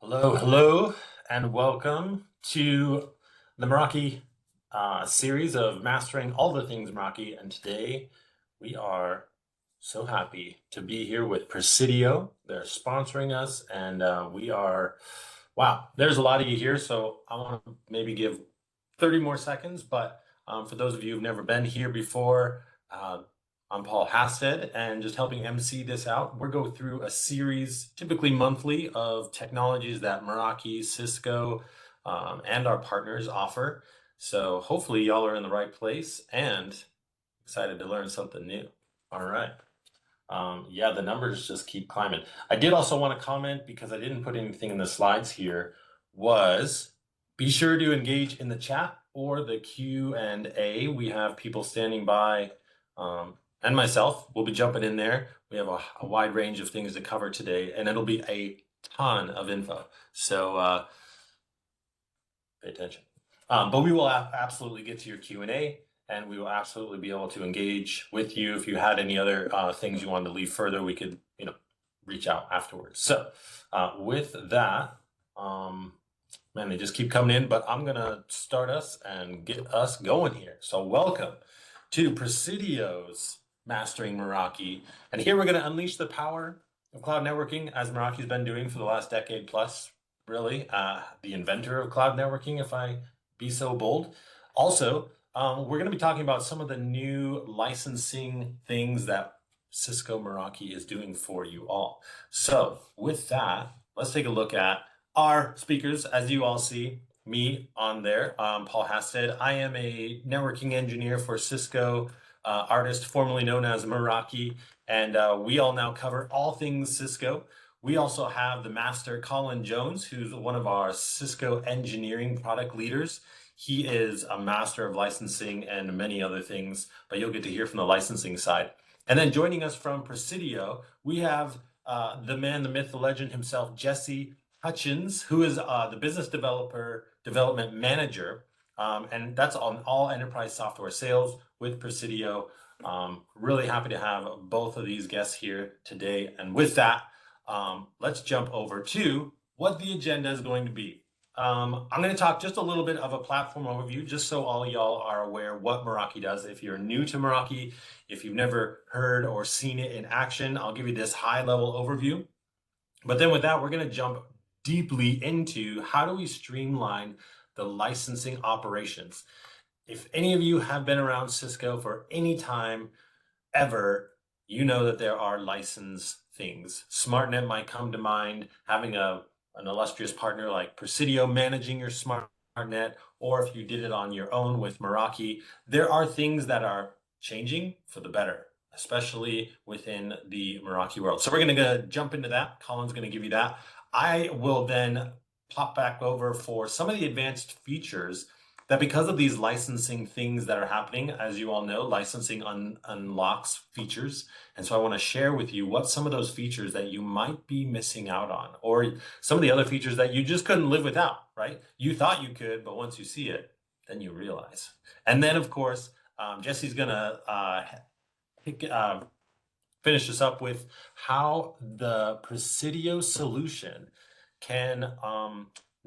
Hello, and welcome to the Meraki series of mastering all the things Meraki. And today we are so happy to be here with Presidio. They're sponsoring us, and wow, there's a lot of you here. So I want to maybe give 30 more seconds, but for those of you who've never been here before, I'm Paul Hasted, and just helping MC this out. We're going through a series, typically monthly, of technologies that Meraki, Cisco, and our partners offer. So hopefully y'all are in the right place and excited to learn something new. All right. Yeah, the numbers just keep climbing. I did also want to comment, because I didn't put anything in the slides here, was be sure to engage in the chat or the Q&A. We have people standing by, and myself will be jumping in there. We have a wide range of things to cover today, and it'll be a ton of info. So pay attention. But we will absolutely get to your Q&A, and we will absolutely be able to engage with you. If you had any other things you wanted to leave further, we could, reach out afterwards. So with that, man, they just keep coming in, but I'm gonna start us and get us going here. So welcome to Presidio's Mastering Meraki. And here we're gonna unleash the power of cloud networking, as Meraki's been doing for the last decade plus, really. The inventor of cloud networking, if I be so bold. Also, we're gonna be talking about some of the new licensing things that Cisco Meraki is doing for you all. So with that, let's take a look at our speakers. As you all see, me on there, Paul Hasted. I am a networking engineer for Cisco, artist formerly known as Meraki, and we all now cover all things Cisco. We also have the master, Colin Jones, who's one of our Cisco engineering product leaders. He is a master of licensing and many other things, but you'll get to hear from the licensing side. And then joining us from Presidio, we have the man, the myth, the legend himself, Jesse Hutchins, who is the business development manager, and that's on all enterprise software sales with Presidio. Really happy to have both of these guests here today. And with that, let's jump over to what the agenda is going to be. I'm going to talk just a little bit of a platform overview, just so all y'all are aware what Meraki does. If you're new to Meraki, if you've never heard or seen it in action, I'll give you this high-level overview. But then with that, we're going to jump deeply into how do we streamline the licensing operations. If any of you have been around Cisco for any time ever, you know that there are license things. SmartNet might come to mind, having an illustrious partner like Presidio managing your SmartNet, or if you did it on your own with Meraki. There are things that are changing for the better, especially within the Meraki world. So we're going to jump into that. Colin's going to give you that. I will then pop back over for some of the advanced features that, because of these licensing things that are happening, as you all know, licensing unlocks features. And so I want to share with you what some of those features that you might be missing out on, or some of the other features that you just couldn't live without, right? You thought you could, but once you see it, then you realize. And then, of course, Jesse's going to finish us up with how the Presidio solution can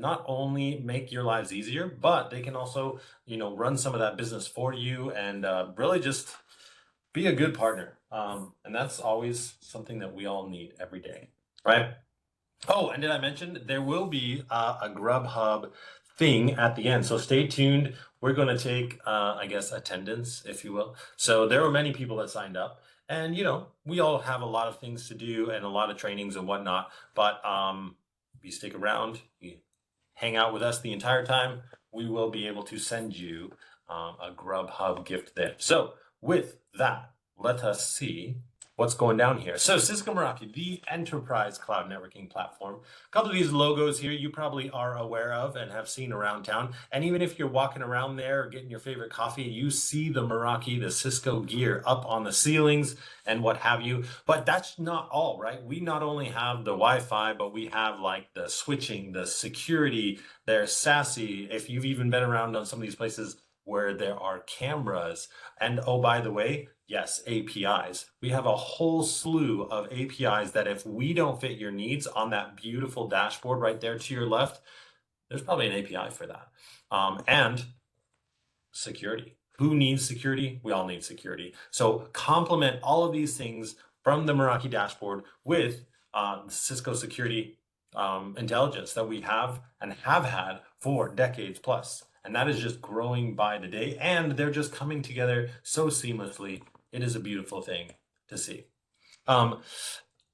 not only make your lives easier, but they can also, run some of that business for you and really just be a good partner. And that's always something that we all need every day, right? Oh, and did I mention there will be a Grubhub thing at the end. So stay tuned. We're going to take, attendance, if you will. So there were many people that signed up. And, we all have a lot of things to do and a lot of trainings and whatnot. But if you stick around, you hang out with us the entire time, we will be able to send you a Grubhub gift there. So with that, let us see what's going down here. So Cisco Meraki, the enterprise cloud networking platform. A couple of these logos here you probably are aware of and have seen around town. And even if you're walking around there or getting your favorite coffee, you see the Meraki, the Cisco gear up on the ceilings and what have you. But that's not all, right? We not only have the Wi-Fi, but we have like the switching, the security, there's SASE. If you've even been around on some of these places, where there are cameras. And oh, by the way, yes, APIs. We have a whole slew of APIs that if we don't fit your needs on that beautiful dashboard right there to your left, there's probably an API for that. And security. Who needs security? We all need security. So complement all of these things from the Meraki dashboard with Cisco security intelligence that we have and have had for decades plus. And that is just growing by the day. And they're just coming together so seamlessly. It is a beautiful thing to see.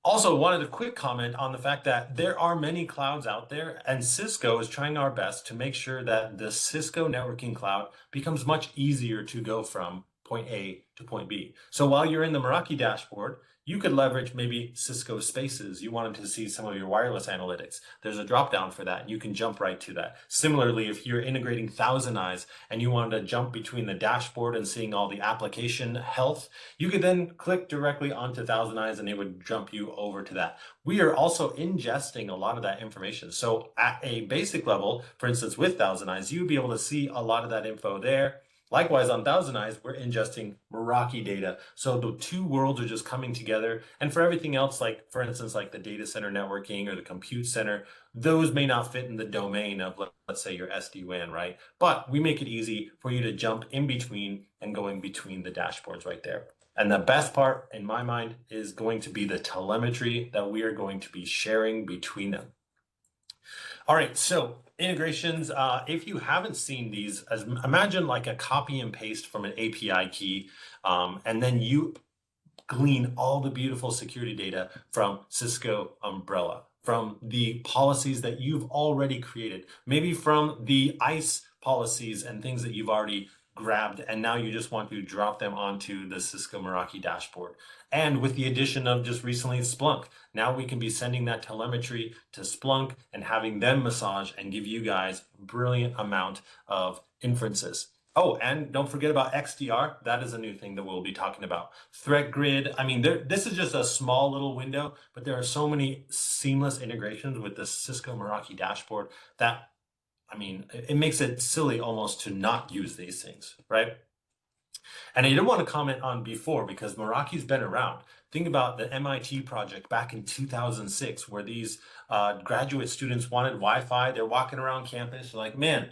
Also wanted a quick comment on the fact that there are many clouds out there, and Cisco is trying our best to make sure that the Cisco networking cloud becomes much easier to go from point A to point B. So while you're in the Meraki dashboard, you could leverage maybe Cisco Spaces. You wanted to see some of your wireless analytics. There's a drop down for that, and you can jump right to that. Similarly, if you're integrating Thousand Eyes and you wanted to jump between the dashboard and seeing all the application health, you could then click directly onto Thousand Eyes and it would jump you over to that. We are also ingesting a lot of that information. So at a basic level, for instance, with Thousand Eyes, you'd be able to see a lot of that info there. Likewise, on Thousand Eyes, we're ingesting Meraki data. So the two worlds are just coming together. And for everything else, like for instance, like the data center networking or the compute center, those may not fit in the domain of, let's say, your SD-WAN, right? But we make it easy for you to jump in between and going between the dashboards right there. And the best part, in my mind, is going to be the telemetry that we are going to be sharing between them. All right, so integrations, if you haven't seen these, imagine like a copy and paste from an API key, and then you glean all the beautiful security data from Cisco Umbrella, from the policies that you've already created, maybe from the ICE policies and things that you've already grabbed, and now you just want to drop them onto the Cisco Meraki dashboard. And with the addition of just recently Splunk, now we can be sending that telemetry to Splunk and having them massage and give you guys a brilliant amount of inferences. Oh, and don't forget about XDR. That is a new thing that we'll be talking about. Threat grid. I mean, this is just a small little window, but there are so many seamless integrations with the Cisco Meraki dashboard that, I mean, it makes it silly almost to not use these things, right? And I didn't want to comment on before because Meraki's been around. Think about the MIT project back in 2006 where these graduate students wanted Wi-Fi. They're walking around campus. They're like, man,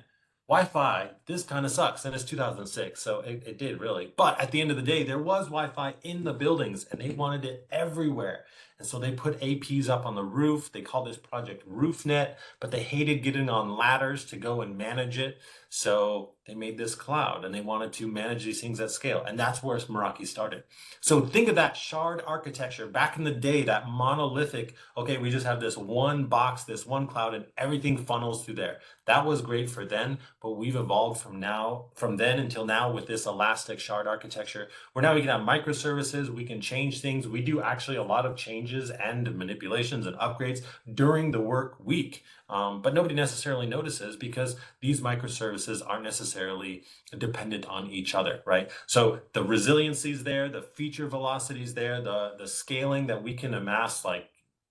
Wi-Fi, this kind of sucks. And it's 2006, so it did really. But at the end of the day, there was Wi-Fi in the buildings and they wanted it everywhere. And so they put APs up on the roof. They called this project RoofNet, but they hated getting on ladders to go and manage it. So they made this cloud and they wanted to manage these things at scale. And that's where Meraki started. So think of that shard architecture back in the day, that monolithic, okay, we just have this one box, this one cloud, and everything funnels through there. That was great for then, but we've evolved from then until now with this elastic shard architecture, where now we can have microservices, we can change things. We do actually a lot of changes and manipulations and upgrades during the work week. But nobody necessarily notices because these microservices aren't necessarily dependent on each other, right? So the resiliency is there, the feature velocity is there, the scaling that we can amass, like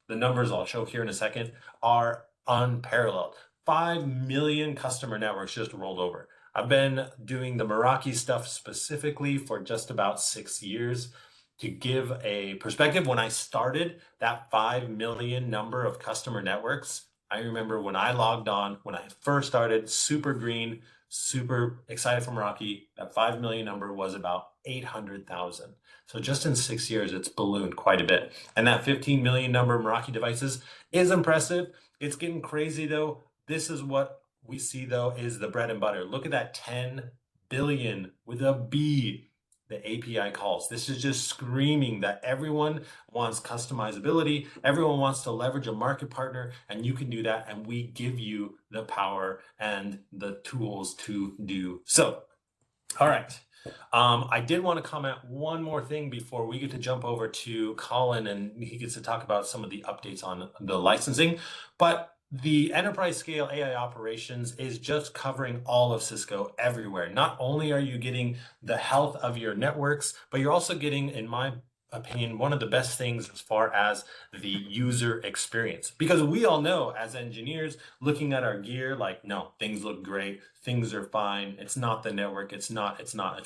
the numbers I'll show here in a second, are unparalleled. 5 million customer networks just rolled over. I've been doing the Meraki stuff specifically for just about 6 years. To give a perspective, when I started, that 5 million number of customer networks, I remember when I logged on, when I first started, super green, super excited for Meraki, that 5 million number was about 800,000. So just in 6 years, it's ballooned quite a bit. And that 15 million number of Meraki devices is impressive. It's getting crazy though. This is what we see though is the bread and butter. Look at that 10 billion with a B. The API calls. This is just screaming that everyone wants customizability. Everyone wants to leverage a market partner, and you can do that. And we give you the power and the tools to do so. All right. I did want to comment one more thing before we get to jump over to Colin and he gets to talk about some of the updates on the licensing. But the enterprise scale AI operations is just covering all of Cisco everywhere. Not only are you getting the health of your networks, but you're also getting, in my opinion, one of the best things as far as the user experience. Because we all know as engineers looking at our gear, like, no, things look great, things are fine, it's not the network, it's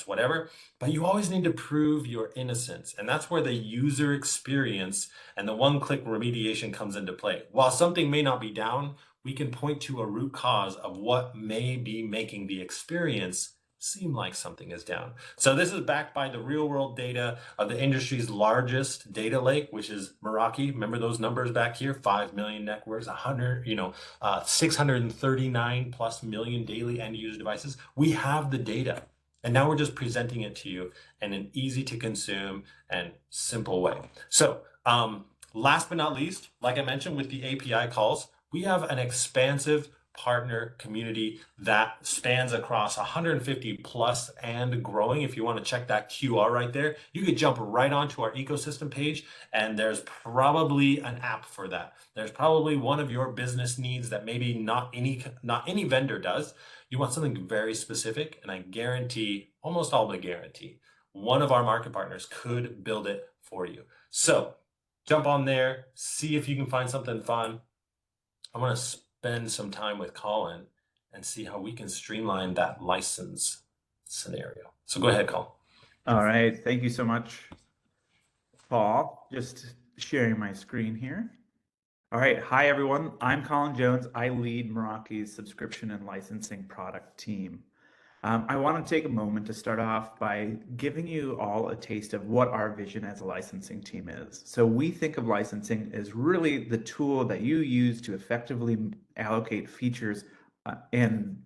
whatever. But you always need to prove your innocence. And that's where the user experience and the one-click remediation comes into play. While something may not be down, we can point to a root cause of what may be making the experience seem like something is down. So this is backed by the real world data of the industry's largest data lake, which is Meraki. Remember those numbers back here? 5 million networks, 639 plus million daily end user devices. We have the data. And now we're just presenting it to you in an easy to consume and simple way. So last but not least, like I mentioned with the API calls, we have an expansive partner community that spans across 150 plus and growing. If you want to check that QR right there, you could jump right onto our ecosystem page, and there's probably an app for that. There's probably one of your business needs that maybe not any vendor does. You want something very specific, and I guarantee, almost all but guarantee, one of our market partners could build it for you. So jump on there, see if you can find something fun. I want to spend some time with Colin and see how we can streamline that license scenario. So go ahead, Colin. All right, thank you so much, Paul. Just sharing my screen here. All right, hi everyone. I'm Colin Jones. I lead Meraki's subscription and licensing product team. I want to take a moment to start off by giving you all a taste of what our vision as a licensing team is. So we think of licensing as really the tool that you use to effectively allocate features and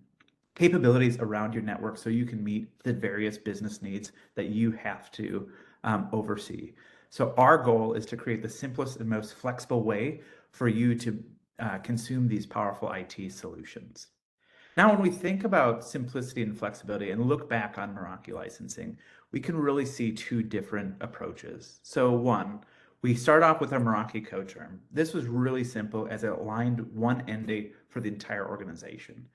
capabilities around your network so you can meet the various business needs that you have to oversee. So our goal is to create the simplest and most flexible way for you to consume these powerful IT solutions. Now, when we think about simplicity and flexibility and look back on Meraki licensing, we can really see two different approaches. So one, we start off with our Meraki code term. This was really simple as it aligned one end date for the entire organization.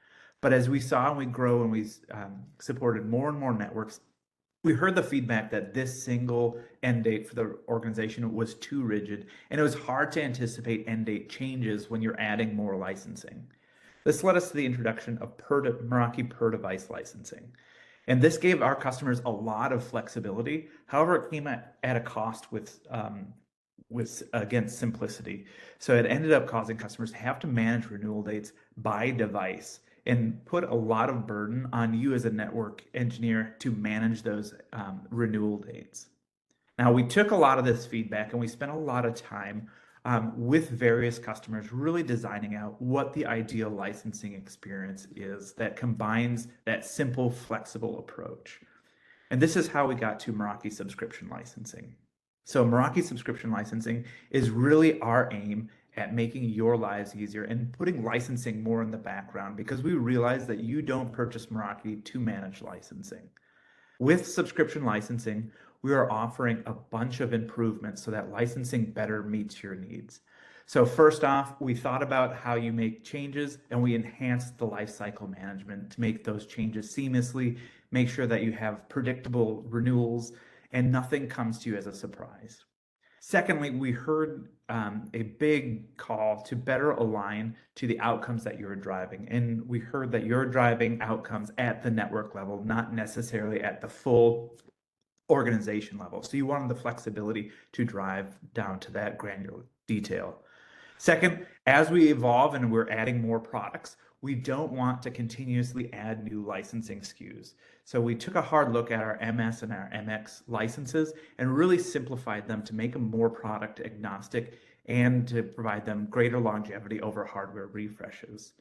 But as we saw and we grow and we supported more and more networks, we heard the feedback that this single end date for the organization was too rigid, and it was hard to anticipate end date changes when you're adding more licensing. This led us to the introduction of Meraki per device licensing. And this gave our customers a lot of flexibility. However, it came at a cost with against simplicity. So it ended up causing customers to have to manage renewal dates by device and put a lot of burden on you as a network engineer to manage those renewal dates. Now, we took a lot of this feedback and we spent a lot of time with various customers, really designing out what the ideal licensing experience is that combines that simple, flexible approach. And this is how we got to Meraki subscription licensing. So Meraki subscription licensing is really our aim at making your lives easier and putting licensing more in the background, because we realize that you don't purchase Meraki to manage licensing. With subscription licensing, we are offering a bunch of improvements so that licensing better meets your needs. So first off, we thought about how you make changes, and we enhanced the lifecycle management to make those changes seamlessly, make sure that you have predictable renewals, and nothing comes to you as a surprise. Secondly, we heard a big call to better align to the outcomes that you're driving. And we heard that you're driving outcomes at the network level, not necessarily at the full organization level. So you wanted the flexibility to drive down to that granular detail. Second, as we evolve and we're adding more products, we don't want to continuously add new licensing SKUs. So we took a hard look at our MS and our MX licenses and really simplified them to make them more product agnostic and to provide them greater longevity over hardware refreshes.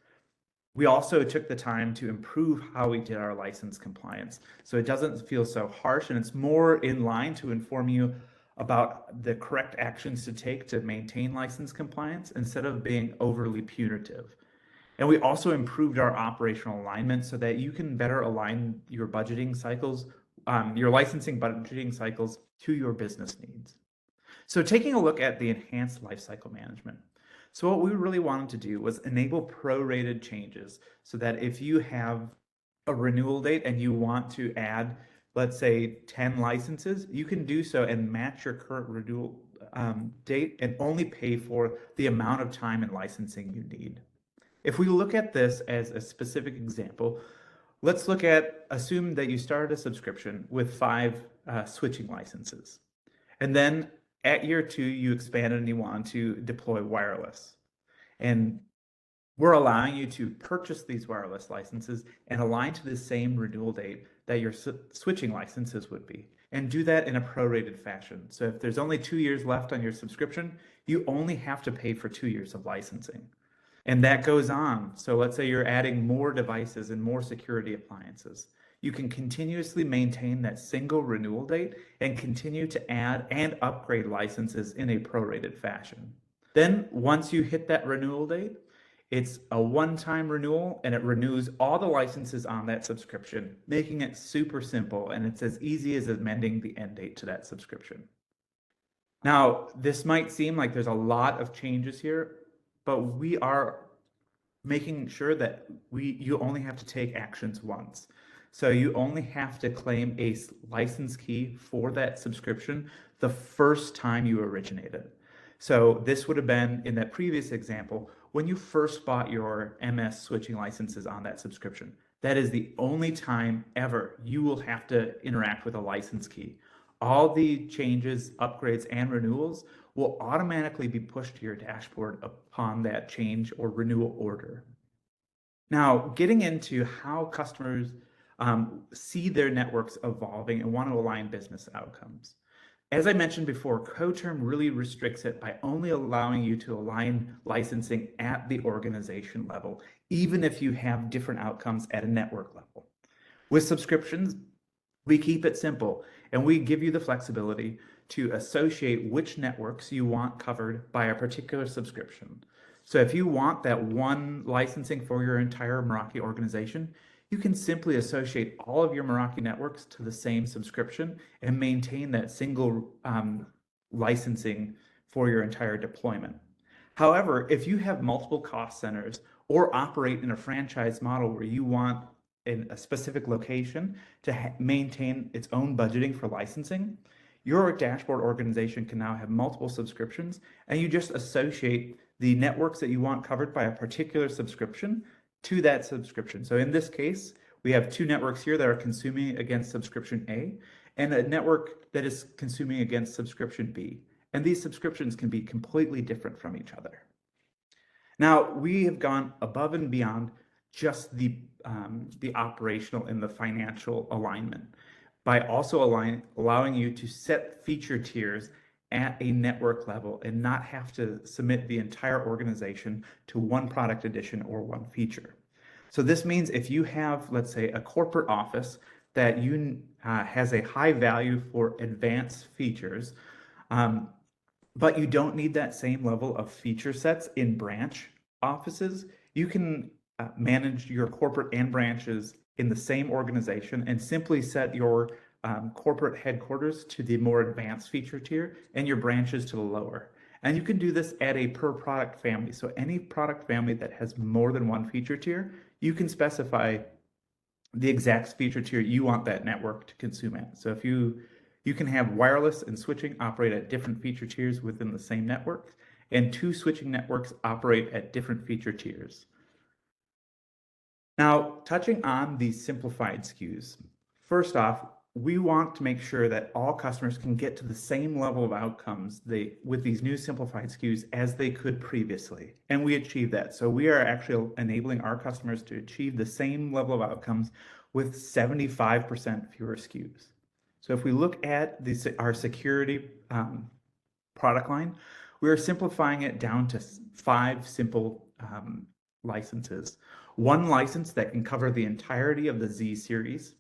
We also took the time to improve how we did our license compliance, so it doesn't feel so harsh and it's more in line to inform you about the correct actions to take to maintain license compliance instead of being overly punitive. And we also improved our operational alignment so that you can better align your budgeting cycles, your licensing budgeting cycles to your business needs. So taking a look at the enhanced lifecycle management. So what we really wanted to do was enable prorated changes so that if you have a renewal date and you want to add let's say 10 licenses, you can do so and match your current renewal date and only pay for the amount of time and licensing you need. If we look at this as a specific example, let's assume that you started a subscription with 5 switching licenses. And then at year 2, you expanded and you want to deploy wireless. And we're allowing you to purchase these wireless licenses and align to the same renewal date that your switching licenses would be, and do that in a prorated fashion. So if there's only 2 years left on your subscription, you only have to pay for 2 years of licensing. And that goes on. So let's say you're adding more devices and more security appliances. You can continuously maintain that single renewal date and continue to add and upgrade licenses in a prorated fashion. Then once you hit that renewal date, it's a one-time renewal and it renews all the licenses on that subscription, making it super simple, and it's as easy as amending the end date to that subscription. Now, this might seem like there's a lot of changes here, but we are making sure that you only have to take actions once. So you only have to claim a license key for that subscription the first time you originate it. So this would have been in that previous example when you first bought your MS switching licenses on that subscription. That is the only time ever you will have to interact with a license key. All the changes, upgrades, and renewals will automatically be pushed to your dashboard upon that change or renewal order. Now, getting into how customers see their networks evolving and want to align business outcomes. As I mentioned before, coterm really restricts it by only allowing you to align licensing at the organization level, even if you have different outcomes at a network level. With subscriptions, we keep it simple, and we give you the flexibility to associate which networks you want covered by a particular subscription. So if you want that one licensing for your entire Meraki organization, you can simply associate all of your Meraki networks to the same subscription and maintain that single licensing for your entire deployment. However, if you have multiple cost centers or operate in a franchise model where you want in a specific location to maintain its own budgeting for licensing, your dashboard organization can now have multiple subscriptions, and you just associate the networks that you want covered by a particular subscription to that subscription. So in this case, we have 2 networks here that are consuming against subscription A and a network that is consuming against subscription B. And these subscriptions can be completely different from each other. Now, we have gone above and beyond just the operational and the financial alignment by also allowing you to set feature tiers at a network level and not have to submit the entire organization to one product edition or one feature. So this means if you have, let's say, a corporate office that has a high value for advanced features, but you don't need that same level of feature sets in branch offices, you can manage your corporate and branches in the same organization and simply set your corporate headquarters to the more advanced feature tier and your branches to the lower. And you can do this at a per product family. So any product family that has more than one feature tier, you can specify the exact feature tier you want that network to consume at. So if you can have wireless and switching operate at different feature tiers within the same network, and 2 switching networks operate at different feature tiers. Now, touching on the simplified SKUs. First off, we want to make sure that all customers can get to the same level of outcomes with these new simplified SKUs as they could previously. And we achieve that. So we are actually enabling our customers to achieve the same level of outcomes with 75% fewer SKUs. So if we look at our security product line, we are simplifying it down to 5 simple licenses. 1 license that can cover the entirety of the Z series,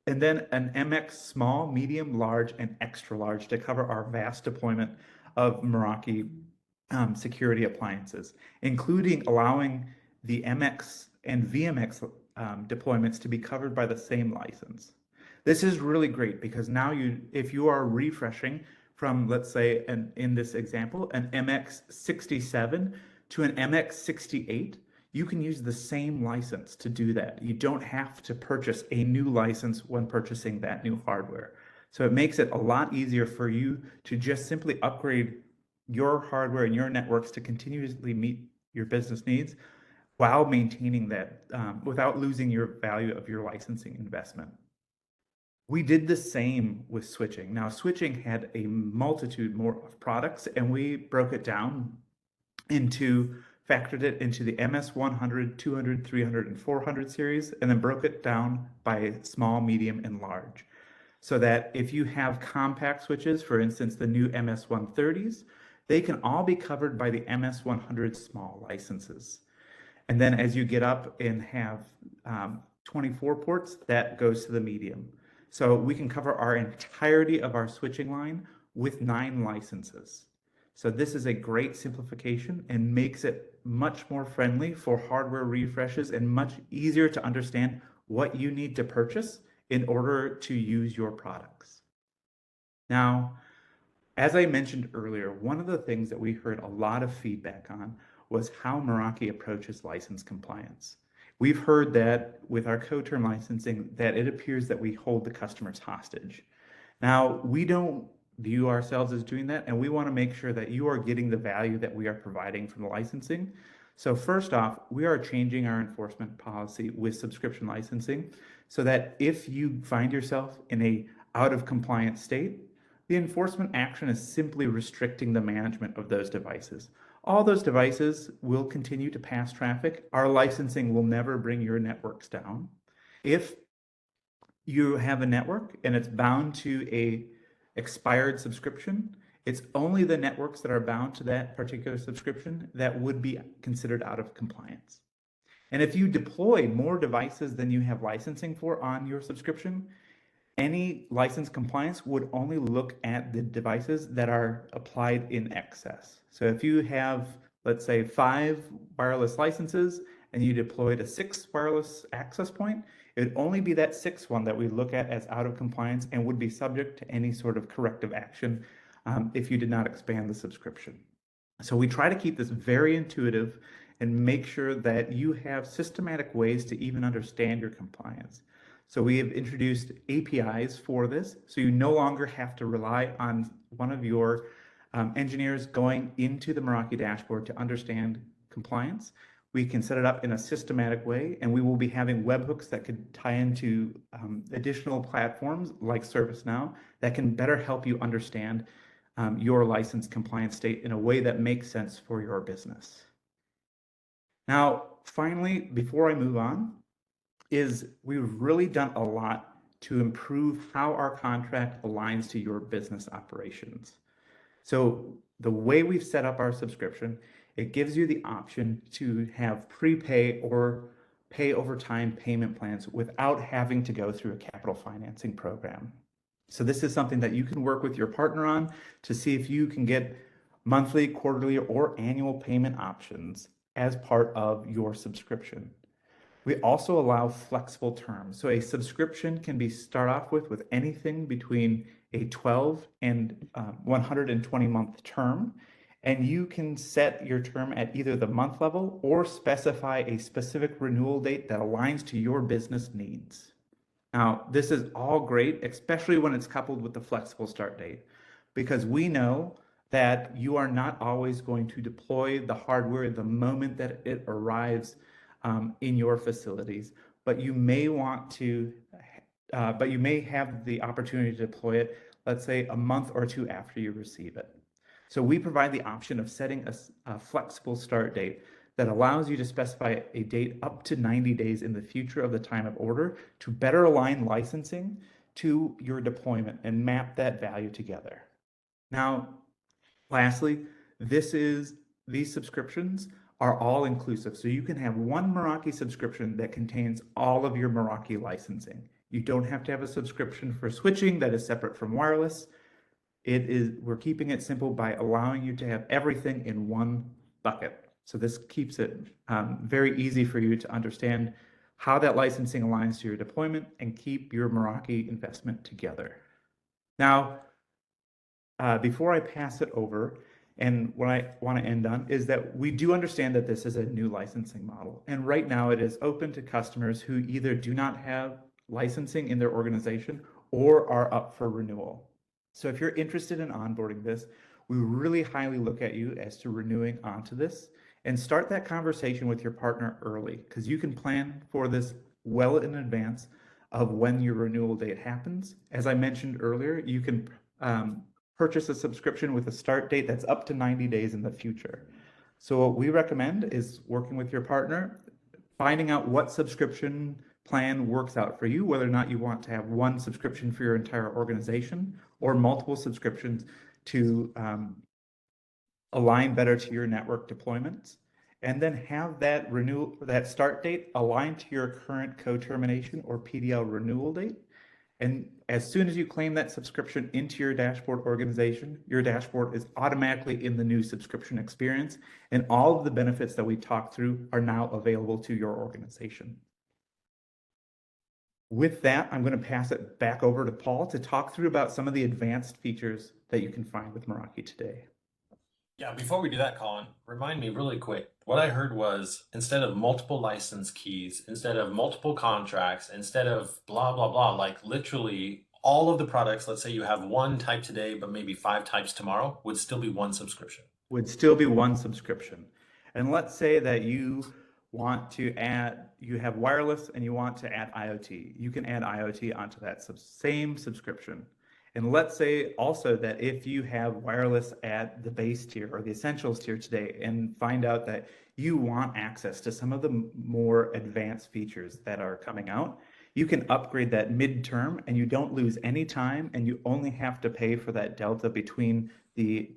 and then an MX small, medium, large, and extra large to cover our vast deployment of Meraki security appliances, including allowing the MX and VMX deployments to be covered by the same license. This is really great because now if you are refreshing from, let's say, in this example, an MX67 to an MX68, you can use the same license to do that. You don't have to purchase a new license when purchasing that new hardware. So it makes it a lot easier for you to just simply upgrade your hardware and your networks to continuously meet your business needs while maintaining that, without losing your value of your licensing investment. We did the same with switching. Now, switching had a multitude more of products, and we broke it down factored it into the MS 100, 200, 300, and 400 series, and then broke it down by small, medium, and large. So that if you have compact switches, for instance, the new MS 130s, they can all be covered by the MS 100 small licenses. And then as you get up and have 24 ports, that goes to the medium. So we can cover our entirety of our switching line with 9 licenses. So this is a great simplification and makes it much more friendly for hardware refreshes and much easier to understand what you need to purchase in order to use your products. Now, as I mentioned earlier, one of the things that we heard a lot of feedback on was how Meraki approaches license compliance. We've heard that with our co-term licensing that it appears that we hold the customers hostage. Now, we don't view ourselves as doing that, and we want to make sure that you are getting the value that we are providing from the licensing. So first off, we are changing our enforcement policy with subscription licensing so that if you find yourself in a out of compliance state, the enforcement action is simply restricting the management of those devices. All those devices will continue to pass traffic. Our licensing will never bring your networks down. If you have a network and it's bound to a expired subscription, it's only the networks that are bound to that particular subscription that would be considered out of compliance. And if you deploy more devices than you have licensing for on your subscription, any license compliance would only look at the devices that are applied in excess. So if you have, let's say, 5 wireless licenses and you deployed a 6th wireless access point, it would only be that 6th one that we look at as out of compliance and would be subject to any sort of corrective action if you did not expand the subscription. So we try to keep this very intuitive and make sure that you have systematic ways to even understand your compliance. So we have introduced APIs for this, so you no longer have to rely on one of your engineers going into the Meraki dashboard to understand compliance. We can set it up in a systematic way, and we will be having webhooks that could tie into additional platforms like ServiceNow that can better help you understand your license compliance state in a way that makes sense for your business. Now, finally, before I move on, we've really done a lot to improve how our contract aligns to your business operations. So the way we've set up our subscription, it gives you the option to have prepay or pay over time payment plans without having to go through a capital financing program. So this is something that you can work with your partner on to see if you can get monthly, quarterly, or annual payment options as part of your subscription. We also allow flexible terms. So a subscription can be start off with anything between a 12 and 120 month term. And you can set your term at either the month level or specify a specific renewal date that aligns to your business needs. Now, this is all great, especially when it's coupled with the flexible start date, because we know that you are not always going to deploy the hardware the moment that it arrives in your facilities, but you may want to, but you may have the opportunity to deploy it, let's say, a month or 2 after you receive it. So we provide the option of setting a flexible start date that allows you to specify a date up to 90 days in the future of the time of order to better align licensing to your deployment and map that value together. Now, lastly, these subscriptions are all inclusive. So you can have one Meraki subscription that contains all of your Meraki licensing. You don't have to have a subscription for switching that is separate from wireless. We're keeping it simple by allowing you to have everything in one bucket. So this keeps it very easy for you to understand how that licensing aligns to your deployment and keep your Meraki investment together. Now, before I pass it over, And what I want to end on is that we do understand that this is a new licensing model. And right now it is open to customers who either do not have licensing in their organization or are up for renewal. So if you're interested in onboarding this, we really highly look at you as to renewing onto this and start that conversation with your partner early because you can plan for this well in advance of when your renewal date happens. As I mentioned earlier, you can purchase a subscription with a start date that's up to 90 days in the future. So what we recommend is working with your partner, finding out what subscription plan works out for you, whether or not you want to have one subscription for your entire organization or multiple subscriptions to align better to your network deployments, and then have that renewal, that start date aligned to your current co-termination or PDL renewal date. And as soon as you claim that subscription into your dashboard organization, your dashboard is automatically in the new subscription experience, and all of the benefits that we talked through are now available to your organization. With that, I'm going to pass it back over to Paul to talk through about some of the advanced features that you can find with Meraki today. Yeah, before we do that, Colin, remind me really quick. What I heard was instead of multiple license keys, instead of multiple contracts, instead of blah, blah, blah, like literally all of the products, let's say you have one type today, but maybe 5 types tomorrow, would still be one subscription. Would still be one subscription. And let's say that you want to add, you have wireless and you want to add IoT. You can add IoT onto that same subscription. And let's say also that if you have wireless at the base tier or the essentials tier today and find out that you want access to some of the more advanced features that are coming out, you can upgrade that midterm and you don't lose any time and you only have to pay for that delta between the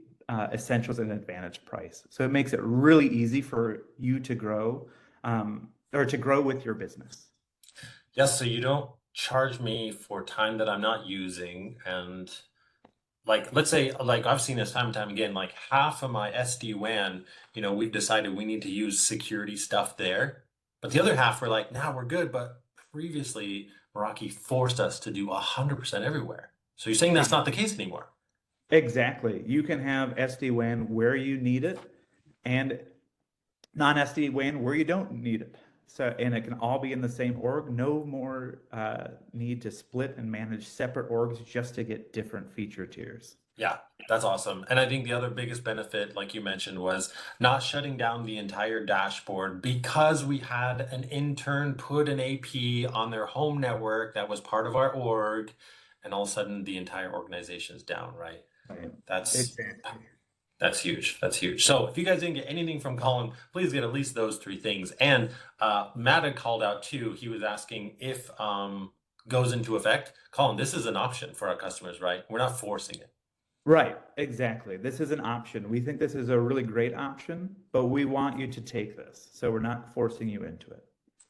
essentials and advantage price. So it makes it really easy for you to grow or to grow with your business. Yes, so you don't charge me for time that I'm not using. And like, let's say, like I've seen this time and time again, like half of my SD-WAN, we've decided we need to use security stuff there. But the other half, we're like, nah, we're good. But previously, Meraki forced us to do 100% everywhere. So you're saying that's not the case anymore? Exactly. You can have SD-WAN where you need it and non-SD-WAN where you don't need it. So, and it can all be in the same org. No more need to split and manage separate orgs just to get different feature tiers. Yeah, that's awesome. And I think the other biggest benefit, like you mentioned, was not shutting down the entire dashboard because we had an intern put an AP on their home network that was part of our org, and all of a sudden the entire organization is down, right? Right. That's Exactly. that's huge. That's huge. So if you guys didn't get anything from Colin, please get at least those 3 things. And Matt had called out too. He was asking if goes into effect. Colin, this is an option for our customers, right? We're not forcing it. Right, exactly. This is an option. We think this is a really great option, but we want you to take this. So we're not forcing you into it.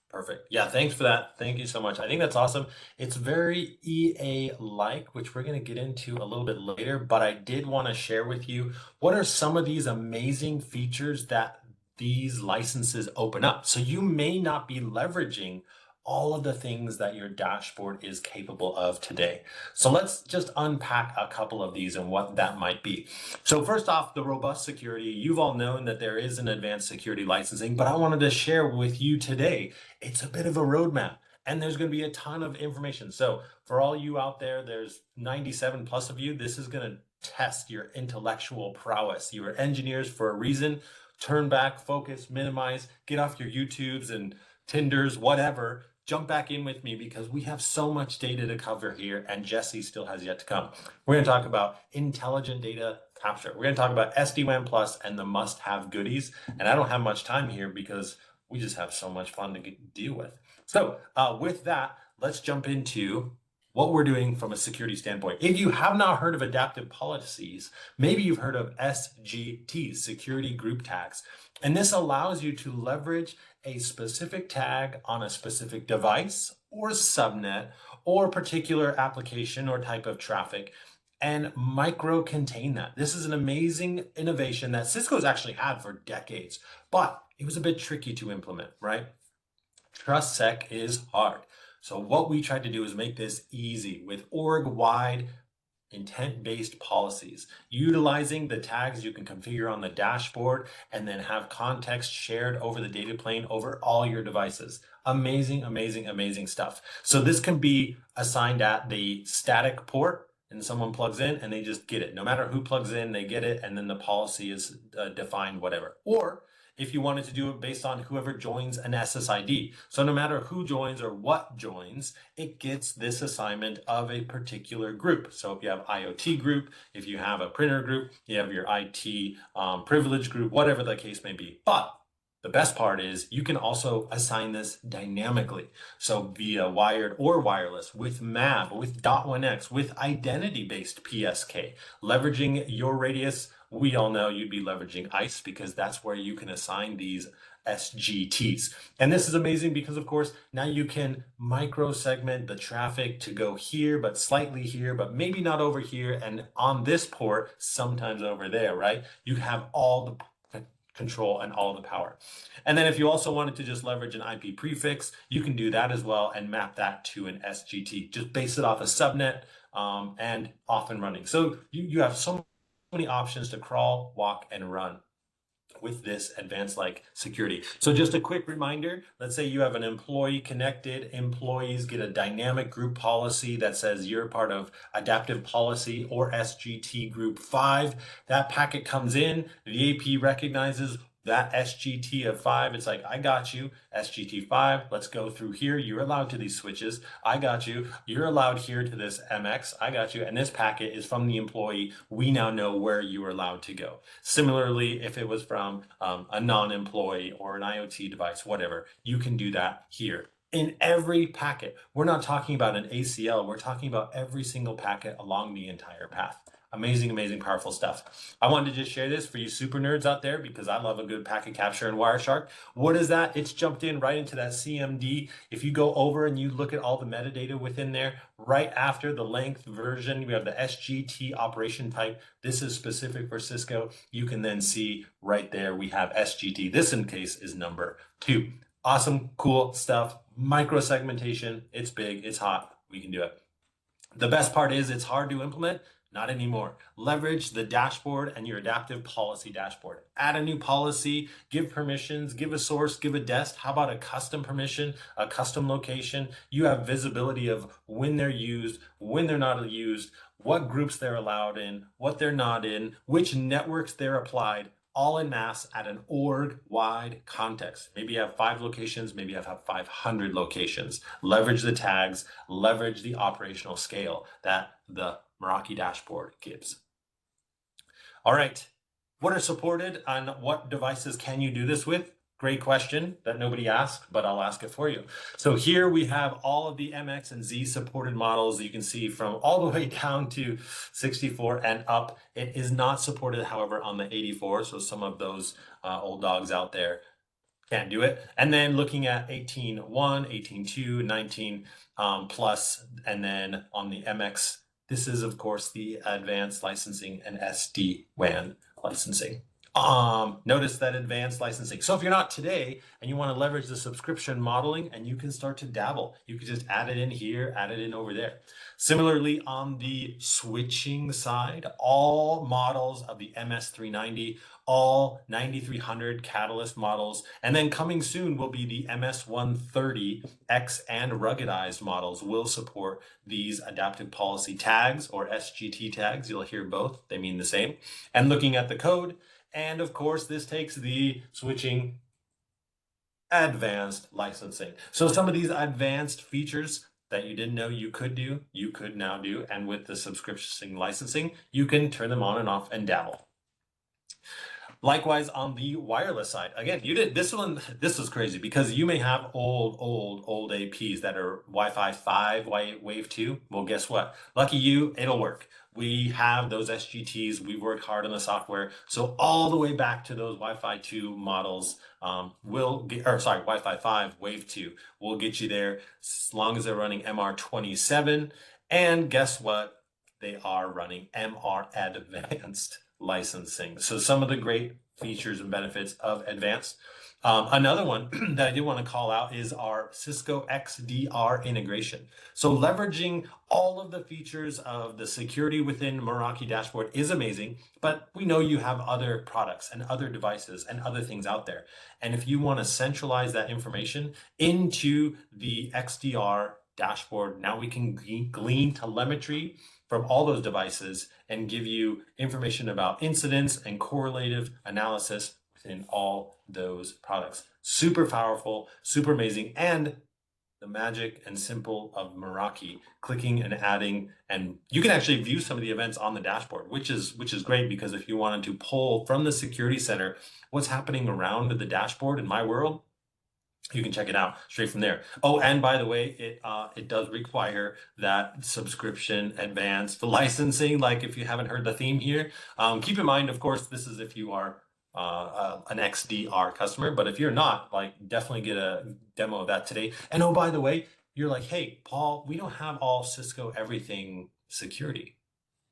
Perfect. Yeah, thanks for that. Thank you so much. I think that's awesome. It's very EA-like, which we're going to get into a little bit later, but I did want to share with you what are some of these amazing features that these licenses open up. So you may not be leveraging all of the things that your dashboard is capable of today. So let's just unpack a couple of these and what that might be. So first off, the robust security. You've all known that there is an advanced security licensing, but I wanted to share with you today, it's a bit of a roadmap and there's going to be a ton of information. So for all you out there, there's 97 plus of you, this is going to test your intellectual prowess. You are engineers for a reason. Turn back, focus, minimize, get off your YouTubes and Tinders, whatever. Jump back in with me because we have so much data to cover here and Jesse still has yet to come. We're going to talk about intelligent data capture. We're going to talk about SD-WAN Plus and the must-have goodies. And I don't have much time here because we just have so much fun to deal with. So with that, let's jump into what we're doing from a security standpoint. If you have not heard of adaptive policies, maybe you've heard of SGTs, security group tags. And this allows you to leverage a specific tag on a specific device or subnet or particular application or type of traffic and micro contain that. This is an amazing innovation that Cisco's actually had for decades, but it was a bit tricky to implement, right? TrustSec is hard. So what we tried to do is make this easy with org-wide intent-based policies, utilizing the tags you can configure on the dashboard and then have context shared over the data plane over all your devices. Amazing, amazing, amazing stuff. So this can be assigned at the static port, and someone plugs in and they just get it. No matter who plugs in, they get it, and then the policy is defined, whatever. Or if you wanted to do it based on whoever joins an SSID. So no matter who joins or what joins, it gets this assignment of a particular group. So if you have IoT group, if you have a printer group, you have your IT privilege group, whatever the case may be. But the best part is you can also assign this dynamically. So via wired or wireless, with MAB, with .1x, with identity-based PSK, leveraging your radius. We all know you'd be leveraging ICE because that's where you can assign these SGTs. And this is amazing because, of course, now you can micro segment the traffic to go here, but slightly here, but maybe not over here, and on this port, sometimes over there, right? You have all the control and all the power. And then if you also wanted to just leverage an IP prefix, you can do that as well and map that to an SGT. Just base it off a subnet and off and running. So you have so many options to crawl, walk, and run with this advanced like security. So just a quick reminder, let's say you have an employee connected, employees get a dynamic group policy that says you're part of adaptive policy or SGT group 5. That packet comes in, the AP recognizes that SGT of 5, it's like, I got you, SGT 5, let's go through here. You're allowed to these switches. I got you. You're allowed here to this MX. I got you. And this packet is from the employee. We now know where you are allowed to go. Similarly, if it was from a non-employee or an IoT device, whatever, you can do that here. In every packet, we're not talking about an ACL. We're talking about every single packet along the entire path. Amazing, amazing, powerful stuff. I wanted to just share this for you super nerds out there because I love a good packet capture in Wireshark. What is that? It's jumped in right into that CMD. If you go over and you look at all the metadata within there, right after the length version, we have the SGT operation type. This is specific for Cisco. You can then see right there, we have SGT. This in case is number 2. Awesome, cool stuff. Micro segmentation. It's big, it's hot. We can do it. The best part is it's hard to implement. Not anymore. Leverage the dashboard and your adaptive policy dashboard. Add a new policy, give permissions, give a source, give a dest. How about a custom permission, a custom location? You have visibility of when they're used, when they're not used, what groups they're allowed in, what they're not in, which networks they're applied, all in mass at an org-wide context. Maybe you have 5 locations, maybe you have 500 locations. Leverage the tags, leverage the operational scale that the Meraki dashboard gives. All right, what are supported and what devices can you do this with? Great question that nobody asked, but I'll ask it for you. So here we have all of the MX and Z supported models. You can see from all the way down to 64 and up. It is not supported, however, on the 84. So some of those old dogs out there can't do it. And then looking at 18.1, 18.2, 19 plus, and then on the MX, this is, of course, the advanced licensing and SD-WAN licensing. Notice that advanced licensing. So if you're not today and you want to leverage the subscription modeling, and you can start to dabble, you can just add it in here, add it in over there. Similarly, on the switching side, all models of the MS390, all 9300 Catalyst models, and then coming soon will be the MS130X and ruggedized models will support these adaptive policy tags or SGT tags. You'll hear both, they mean the same. And looking at the code, and of course, this takes the switching advanced licensing. So some of these advanced features that you didn't know you could do, you could now do. And with the subscription licensing, you can turn them on and off and dabble. Likewise, on the wireless side, again, you did this one. This was crazy because you may have old APs that are Wi-Fi 5, Wave 2. Well, guess what? Lucky you, it'll work. We have those SGTs. We've worked hard on the software. So all the way back to those Wi-Fi 2 models Wi-Fi 5, Wave 2 will get you there as long as they're running MR27. And guess what? They are running MR Advanced licensing. So some of the great features and benefits of Advanced. Another one that I did want to call out is our Cisco XDR integration. So leveraging all of the features of the security within Meraki dashboard is amazing, but we know you have other products and other devices and other things out there. And if you want to centralize that information into the XDR dashboard, now we can glean telemetry from all those devices and give you information about incidents and correlative analysis within all those products. Super powerful, super amazing, and the magic and simple of Meraki, clicking and adding, and you can actually view some of the events on the dashboard, which is great, because if you wanted to pull from the security center what's happening around the dashboard in my world, you can check it out straight from there. Oh, and by the way, it does require that subscription advanced licensing. Like if you haven't heard the theme here, keep in mind, of course, this is if you are an XDR customer, but if you're not, like definitely get a demo of that today. And oh, by the way, you're like, hey, Paul, we don't have all Cisco everything security.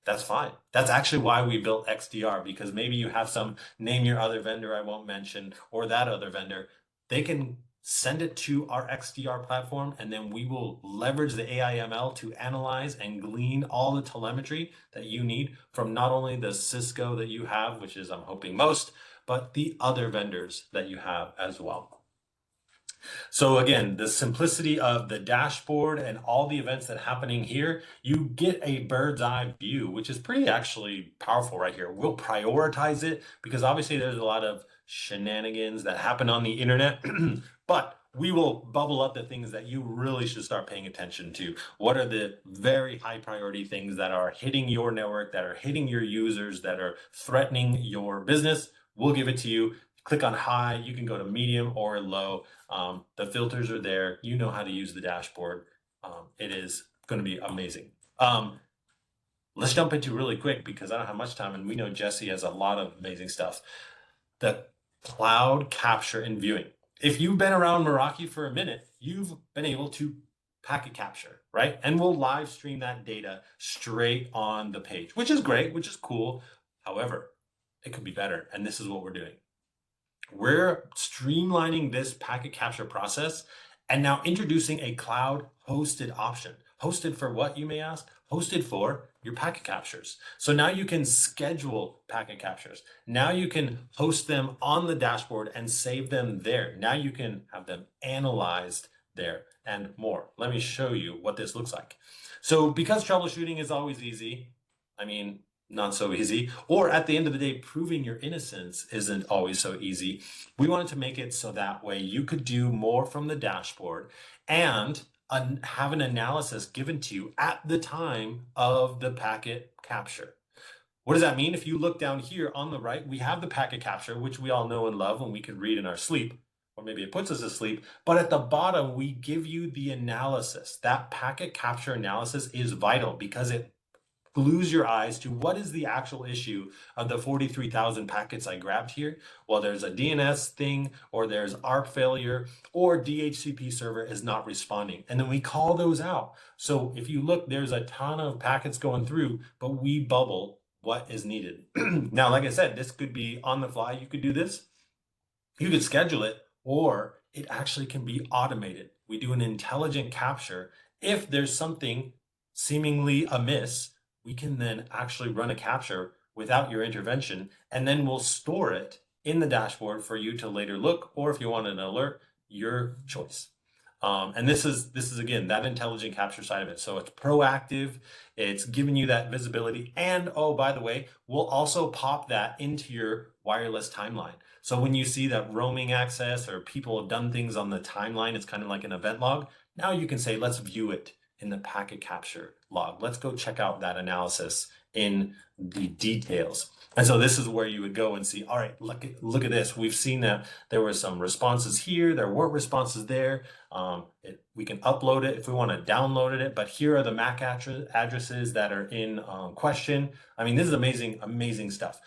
That's fine. That's actually why we built XDR, because maybe you have some name your other vendor I won't mention, or that other vendor. They can send it to our XDR platform, and then we will leverage the AI/ML to analyze and glean all the telemetry that you need from not only the Cisco that you have, which is I'm hoping most, but the other vendors that you have as well. So again, the simplicity of the dashboard and all the events that are happening here, you get a bird's eye view, which is pretty actually powerful right here. We'll prioritize it because obviously there's a lot of shenanigans that happen on the internet, but we will bubble up the things that you really should start paying attention to. What are the very high priority things that are hitting your network, that are hitting your users, that are threatening your business? We'll give it to you. Click on high, you can go to medium or low. The filters are there. You know how to use the dashboard. It is going to be amazing. Let's jump into really quick because I don't have much time, and we know Jesse has a lot of amazing stuff. The cloud capture and viewing. If you've been around Meraki for a minute, you've been able to packet capture, right? And we'll live stream that data straight on the page, which is great, which is cool. However, it could be better, and this is what we're doing. We're streamlining this packet capture process and now introducing a cloud hosted option. Hosted for what, you may ask? Hosted for your packet captures. So now you can schedule packet captures. Now you can host them on the dashboard and save them there. Now you can have them analyzed there and more. Let me show you what this looks like. So because troubleshooting is always easy, I mean, not so easy, or at the end of the day, proving your innocence isn't always so easy. We wanted to make it so that way you could do more from the dashboard and have an analysis given to you at the time of the packet capture. What does that mean? If you look down here on the right, we have the packet capture, which we all know and love when we can read in our sleep, or maybe it puts us to sleep. But at the bottom, we give you the analysis. That packet capture analysis is vital because it glues your eyes to what is the actual issue of the 43,000 packets I grabbed here. Well, there's a DNS thing, or there's ARP failure, or DHCP server is not responding. And then we call those out. So if you look, there's a ton of packets going through, but we bubble what is needed. Now, like I said, this could be on the fly. You could do this. You could schedule it, or it actually can be automated. We do an intelligent capture. If there's something seemingly amiss, we can then actually run a capture without your intervention, and then we'll store it in the dashboard for you to later look, or if you want an alert, your choice. And this is again, that intelligent capture side of it. So it's proactive, it's giving you that visibility. And oh, by the way, we'll also pop that into your wireless timeline. So when you see that roaming access or people have done things on the timeline, it's kind of like an event log. Now you can say, let's view it in the packet capture log. Let's go check out that analysis in the details. And so this is where you would go and see, all right, look at this. We've seen that there were some responses here. There weren't responses there. We can upload it if we want to download it, but here are the MAC addresses that are in question. I mean, this is amazing, amazing stuff.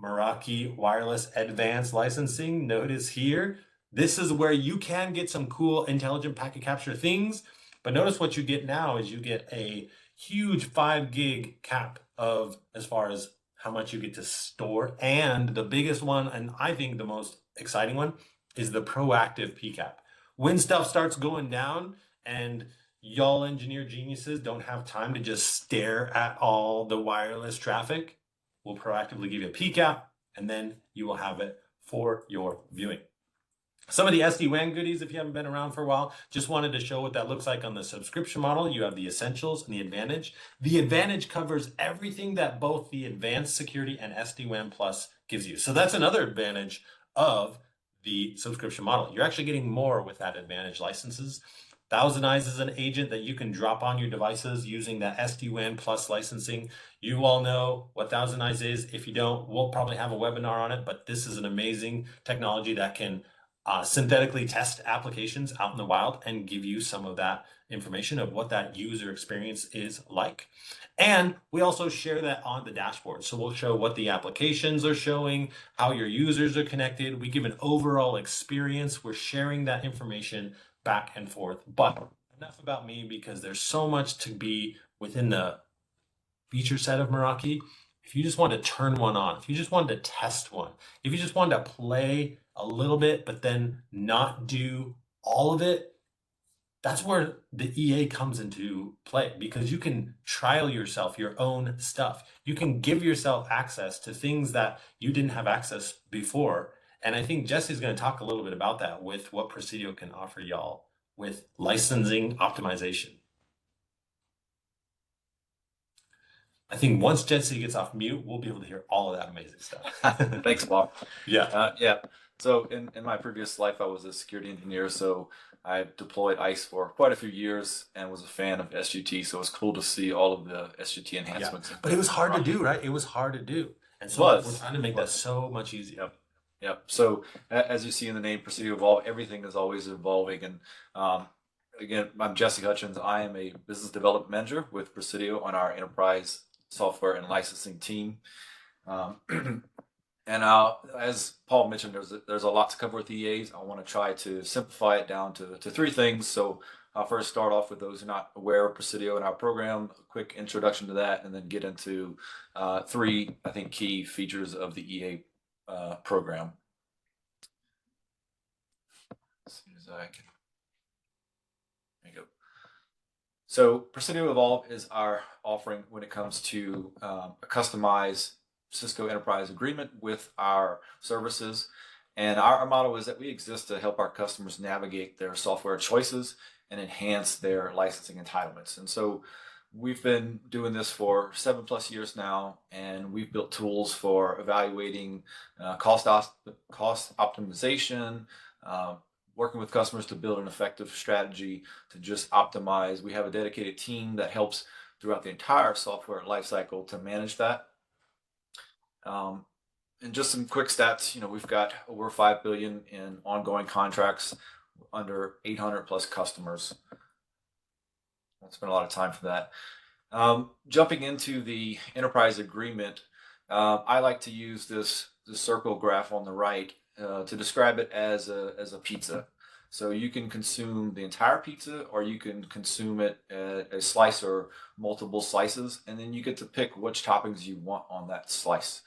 Meraki Wireless Advanced Licensing, notice here, this is where you can get some cool intelligent packet capture things. But notice what you get now is you get a huge 5 gig cap of as far as how much you get to store. And the biggest one, and I think the most exciting one, is the proactive PCAP. When stuff starts going down and y'all engineer geniuses don't have time to just stare at all the wireless traffic, we'll proactively give you a PCAP, and then you will have it for your viewing. Some of the SD-WAN goodies, if you haven't been around for a while, just wanted to show what that looks like on the subscription model. You have the Essentials and the Advantage. The Advantage covers everything that both the Advanced Security and SD-WAN Plus gives you. So that's another advantage of the subscription model. You're actually getting more with that Advantage licenses. Thousand Eyes is an agent that you can drop on your devices using that SD-WAN Plus licensing. You all know what Thousand Eyes is. If you don't, we'll probably have a webinar on it, but this is an amazing technology that can synthetically test applications out in the wild and give you some of that information of what that user experience is like. And we also share that on the dashboard. So we'll show what the applications are showing, how your users are connected. We give an overall experience. We're sharing that information back and forth. But enough about me, because there's so much to be within the feature set of Meraki. If you just want to turn one on, if you just wanted to test one, if you just wanted to play a little bit, but then not do all of it, that's where the EA comes into play, because you can trial yourself, your own stuff. You can give yourself access to things that you didn't have access before. And I think Jesse's going to talk a little bit about that with what Presidio can offer y'all with licensing optimization. I think once Jesse gets off mute, we'll be able to hear all of that amazing stuff. Thanks, Bob. Yeah. Yeah. So in my previous life, I was a security engineer. So I deployed ICE for quite a few years and was a fan of SGT. So it was cool to see all of the SGT enhancements. But it was hard to do, right? It was hard to do. And so we're trying to make that so much easier. Yep. Yep. So as you see in the name Presidio Evolve, everything is always evolving. And again, I'm Jesse Hutchins. I am a business development manager with Presidio on our enterprise software and licensing team. And as Paul mentioned, there's a lot to cover with EAs. I want to try to simplify it down to three things. So I'll first start off with those who are not aware of Presidio and our program, a quick introduction to that, and then get into three, I think, key features of the EA program. As soon as I can. There you go. So Presidio Evolve is our offering when it comes to a customized Cisco enterprise agreement with our services. And our motto is that we exist to help our customers navigate their software choices and enhance their licensing entitlements. And so we've been doing this for 7+ years now, and we've built tools for evaluating cost optimization, working with customers to build an effective strategy to just optimize. We have a dedicated team that helps throughout the entire software lifecycle to manage that. And just some quick stats, we've got over $5 billion in ongoing contracts under 800+ customers. I'll spend a lot of time for that. Jumping into the enterprise agreement, I like to use this circle graph on the right to describe it as a pizza. So you can consume the entire pizza, or you can consume it a slice or multiple slices, and then you get to pick which toppings you want on that slice.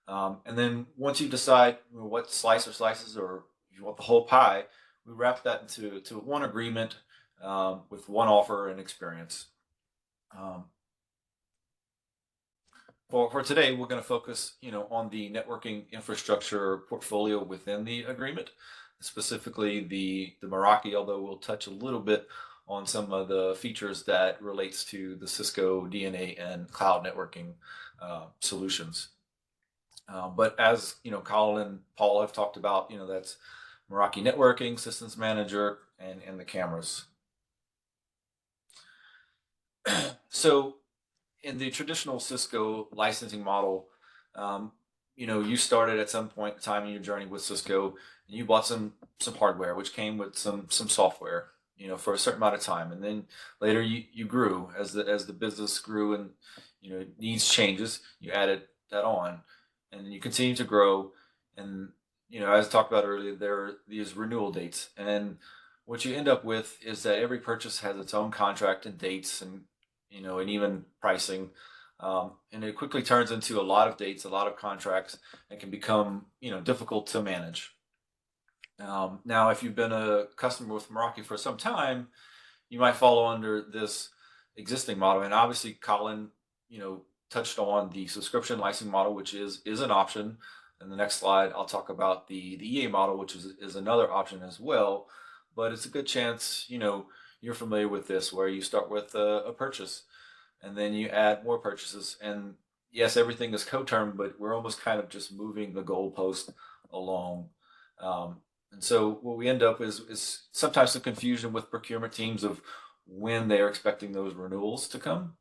And then once you decide what slice or slices, or if you want the whole pie, we wrap that into one agreement with one offer and experience. For today, we're going to focus, on the networking infrastructure portfolio within the agreement, specifically the Meraki, although we'll touch a little bit on some of the features that relates to the Cisco DNA and cloud networking solutions. But as Colin and Paul have talked about, that's Meraki networking, systems manager, and the cameras. So in the traditional Cisco licensing model, you started at some point in time in your journey with Cisco, and you bought some hardware, which came with some software, for a certain amount of time, and then later you grew as the business grew, and needs changes. You added that on, and you continue to grow, and as I talked about earlier, there are these renewal dates, and what you end up with is that every purchase has its own contract and dates, and and even pricing. And it quickly turns into a lot of dates, a lot of contracts, and can become difficult to manage. Now, if you've been a customer with Meraki for some time, you might fall under this existing model. And obviously, Colin, touched on the subscription licensing model, which is an option. In the next slide, I'll talk about the EA model, which is another option as well. But it's a good chance, you're familiar with this, where you start with a purchase, and then you add more purchases. And yes, everything is co-term, but we're almost kind of just moving the goalpost along. And so what we end up is sometimes some confusion with procurement teams of when they are expecting those renewals to come.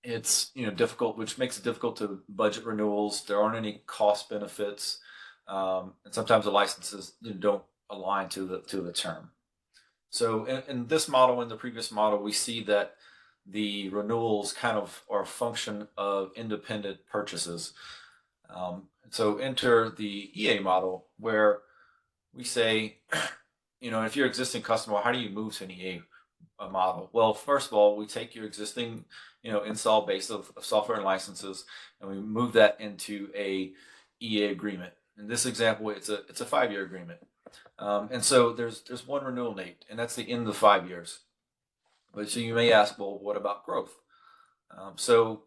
It's difficult, which makes it difficult to budget renewals. There aren't any cost benefits, and sometimes the licenses don't align to the term. So in this model, in the previous model, we see that the renewals kind of are a function of independent purchases. So enter the EA model, where we say, if you're an existing customer, how do you move to an EA model? Well, first of all, we take your existing, install base of software and licenses, and we move that into a EA agreement. In this example, it's a 5-year agreement. And so there's one renewal date, and that's the end of 5 years. But so you may ask, well, what about growth? So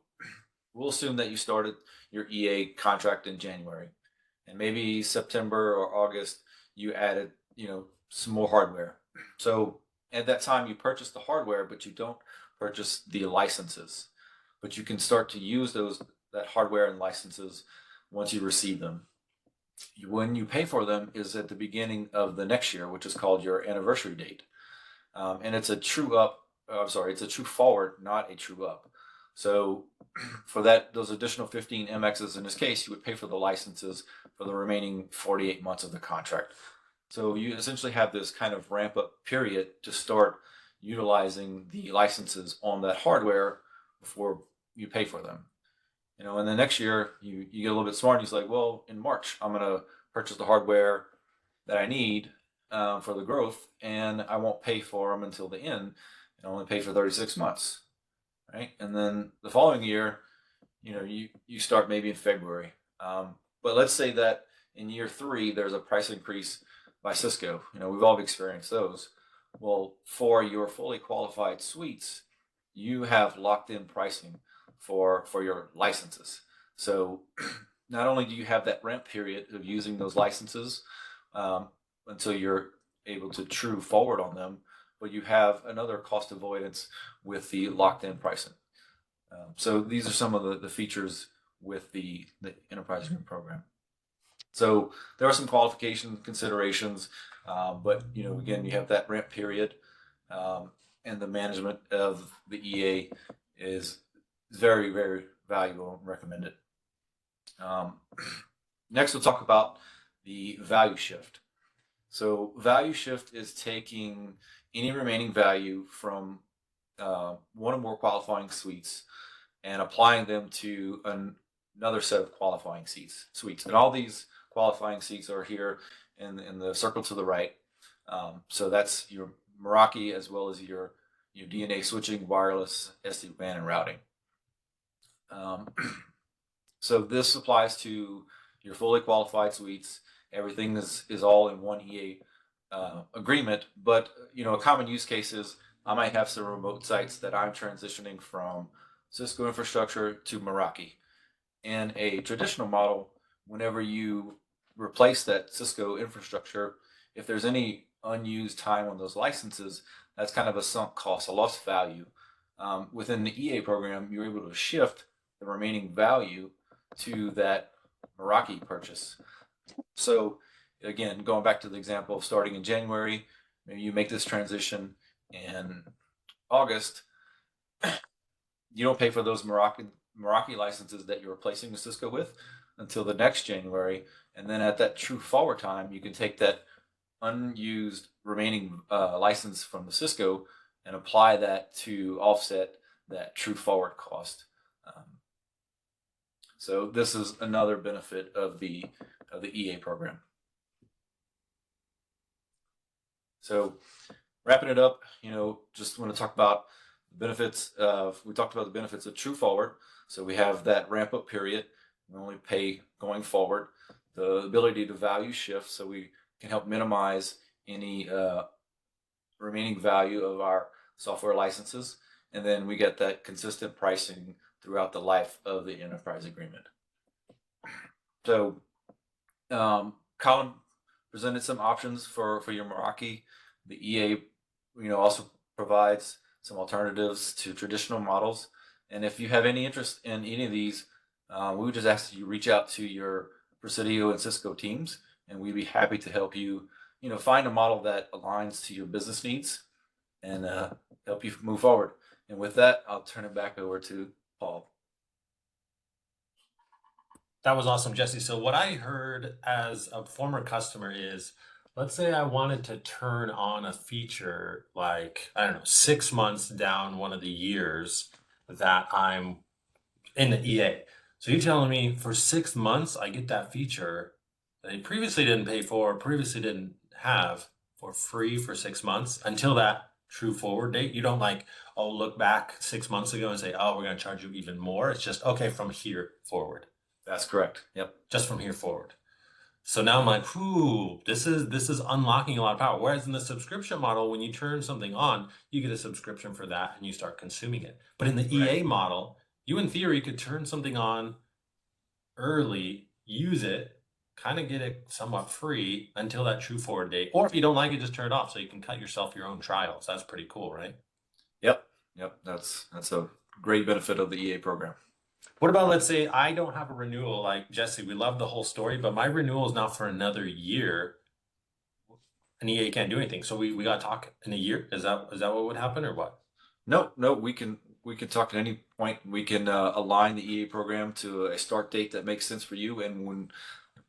we'll assume that you started your EA contract in January, and maybe September or August you added, some more hardware. So at that time you purchase the hardware, but you don't purchase the licenses. But you can start to use that hardware and licenses once you receive them. When you pay for them is at the beginning of the next year, which is called your anniversary date. And it's a true up. It's a true forward, not a true up. So for those additional 15 MXs in this case, you would pay for the licenses for the remaining 48 months of the contract. So you essentially have this kind of ramp up period to start utilizing the licenses on that hardware before you pay for them. And the next year you get a little bit smart. And you're like, well, in March, I'm going to purchase the hardware that I need for the growth, and I won't pay for them until the end. I only pay for 36 months, right? And then the following year, you start maybe in February. But let's say that in year 3, there's a price increase by Cisco. We've all experienced those. Well, for your fully qualified suites, you have locked in pricing for your licenses. So not only do you have that ramp period of using those licenses until you're able to true forward on them, but you have another cost avoidance with the locked in pricing. So these are some of the features with the enterprise agreement program. So there are some qualification considerations, but again, you have that ramp period, and the management of the EA is very, very valuable and recommended. Next, we'll talk about the value shift. So value shift is taking any remaining value from one or more qualifying suites and applying them to another set of qualifying suites. And all these qualifying seats are here in the circle to the right. So that's your Meraki as well as your DNA switching, wireless, SD-WAN, and routing. So this applies to your fully qualified suites. Everything is all in one EA agreement. But a common use case is I might have some remote sites that I'm transitioning from Cisco infrastructure to Meraki. In a traditional model, whenever you replace that Cisco infrastructure, if there's any unused time on those licenses, that's kind of a sunk cost, a lost value. Within the EA program, you're able to shift the remaining value to that Meraki purchase. So again, going back to the example of starting in January, maybe you make this transition in August. You don't pay for those Meraki licenses that you're replacing the Cisco with until the next January. And then at that true forward time, you can take that unused remaining license from the Cisco and apply that to offset that true forward cost. So this is another benefit of the EA program. So wrapping it up, just want to talk about benefits of, we talked about the benefits of True Forward. So we have that ramp up period. We only pay going forward. The ability to value shift, so we can help minimize any remaining value of our software licenses. And then we get that consistent pricing throughout the life of the enterprise agreement. So Colin presented some options for your Meraki. The EA, also provides some alternatives to traditional models. And if you have any interest in any of these, we would just ask that you reach out to your Presidio and Cisco teams, and we'd be happy to help you, find a model that aligns to your business needs and help you move forward. And with that, I'll turn it back over to Paul. That was awesome, Jesse. So what I heard as a former customer is, let's say I wanted to turn on a feature like, I don't know, 6 months down one of the years that I'm in the EA. So you're telling me for 6 months, I get that feature that I previously didn't pay for, previously didn't have for free for 6 months until that true forward date. You don't like, oh, look back 6 months ago and say, oh, we're going to charge you even more. It's just, okay, from here forward. That's correct. Yep. Just from here forward. So now I'm like, ooh, this is unlocking a lot of power. Whereas in the subscription model, when you turn something on, you get a subscription for that and you start consuming it. But in the EA model, you in theory could turn something on early, use it, kind of get it somewhat free until that true forward date. Or if you don't like it, just turn it off so you can cut yourself your own trials. That's pretty cool, right? Yep. That's a great benefit of the EA program. What about, let's say I don't have a renewal, like Jesse, we love the whole story, but my renewal is not for another year. And EA can't do anything. So we got to talk in a year. Is that what would happen or what? No, we can talk at any point. We can align the EA program to a start date that makes sense for you. And when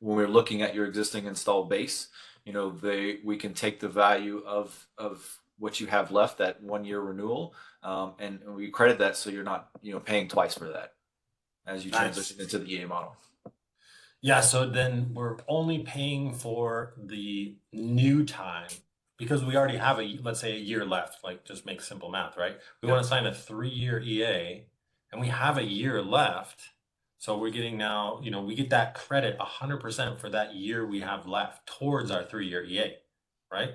we're looking at your existing installed base, we can take the value of what you have left, that 1 year renewal, and we credit that so you're not paying twice for that as you transition into the EA model. Yeah, so then we're only paying for the new time because we already have let's say a year left, like just make simple math, right? We want to sign a 3-year EA and we have a year left. So we're getting now, we get that credit 100% for that year we have left towards our 3-year EA, right?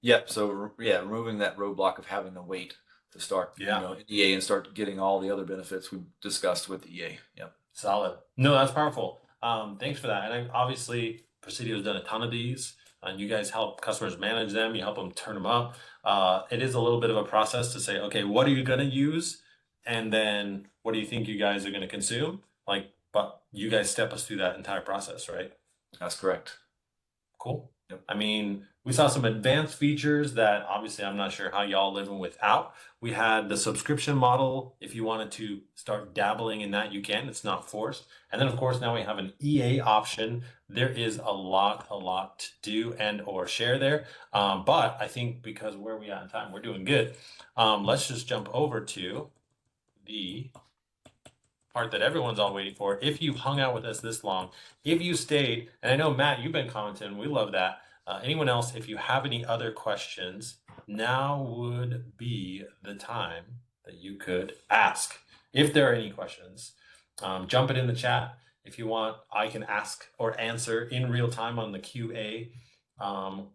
Yep. So removing that roadblock of having to wait to start, EA and start getting all the other benefits we discussed with the EA. Yep. Solid. No, that's powerful. Thanks for that. And obviously, Presidio has done a ton of these, and you guys help customers manage them. You help them turn them up. It is a little bit of a process to say, okay, what are you going to use? And then what do you think you guys are going to consume? But you guys step us through that entire process, right? That's correct. Cool. Yep. I mean, we saw some advanced features that obviously I'm not sure how y'all living without. We had the subscription model. If you wanted to start dabbling in that, you can. It's not forced. And then, of course, now we have an EA option. There is a lot to do and or share there. But I think because where we at in time, we're doing good. Let's just jump over to the part that everyone's all waiting for. If you hung out with us this long, if you stayed, and I know, Matt, you've been commenting, we love that. Anyone else, if you have any other questions, now would be the time that you could ask. If there are any questions, jump it in the chat. If you want, I can ask or answer in real time on the QA.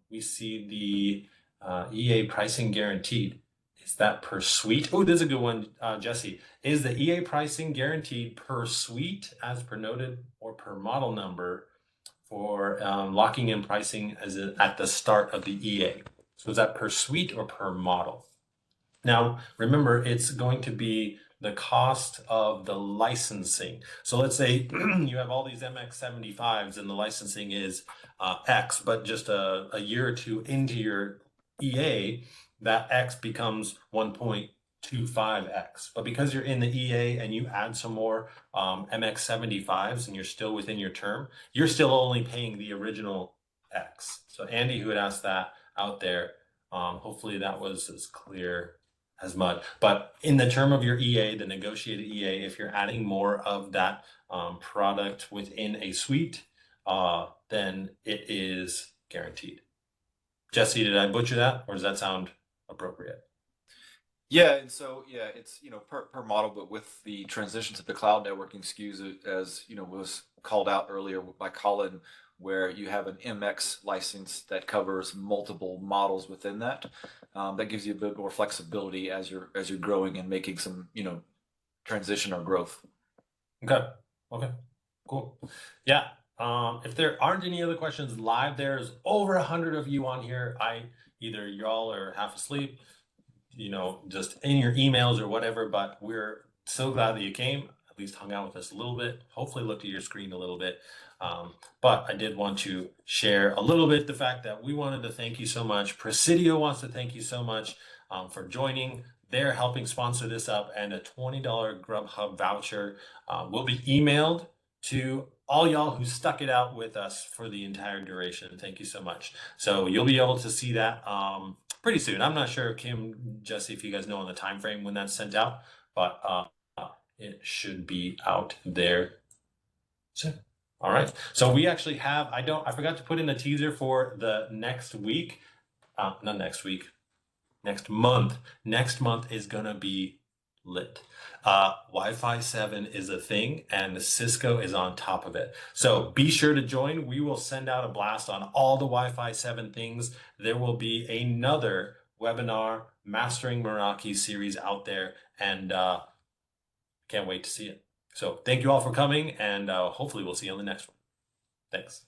We see the EA pricing guaranteed. Is that per suite? Oh, this is a good one, Jesse. Is the EA pricing guaranteed per suite as per noted or per model number for locking in pricing at the start of the EA? So is that per suite or per model? Now, remember, it's going to be the cost of the licensing. So let's say you have all these MX75s and the licensing is X, but just a year or two into your EA, that X becomes 1.25X. But because you're in the EA and you add some more MX75s and you're still within your term, you're still only paying the original X. So Andy, who had asked that out there, hopefully that was as clear as mud. But in the term of your EA, the negotiated EA, if you're adding more of that product within a suite, then it is guaranteed. Jesse, did I butcher that, or does that sound appropriate? Yeah, and so yeah, it's per model, but with the transition to the cloud networking SKUs, as was called out earlier by Colin, where you have an MX license that covers multiple models within that, that gives you a bit more flexibility as you're growing and making some transition or growth. Okay. Okay. Cool. Yeah. If there aren't any other questions live, there's over 100 of you on here. Either y'all are half asleep, just in your emails or whatever, but we're so glad that you came, at least hung out with us a little bit, hopefully looked at your screen a little bit. But I did want to share a little bit the fact that we wanted to thank you so much. Presidio wants to thank you so much for joining. They're helping sponsor this up, and a $20 Grubhub voucher will be emailed to all y'all who stuck it out with us for the entire duration. Thank you so much. So you'll be able to see that pretty soon. I'm not sure, Kim, Jesse, if you guys know on the time frame when that's sent out, but it should be out there soon. All right. So we actually have, I forgot to put in a teaser for the next week. Not next week, next month. Next month is going to be lit. Wi-Fi 7 is a thing, and Cisco is on top of it. So be sure to join. We will send out a blast on all the Wi-Fi 7 things. There will be another webinar, Mastering Meraki series out there, and can't wait to see it. So thank you all for coming, and hopefully we'll see you on the next one. Thanks.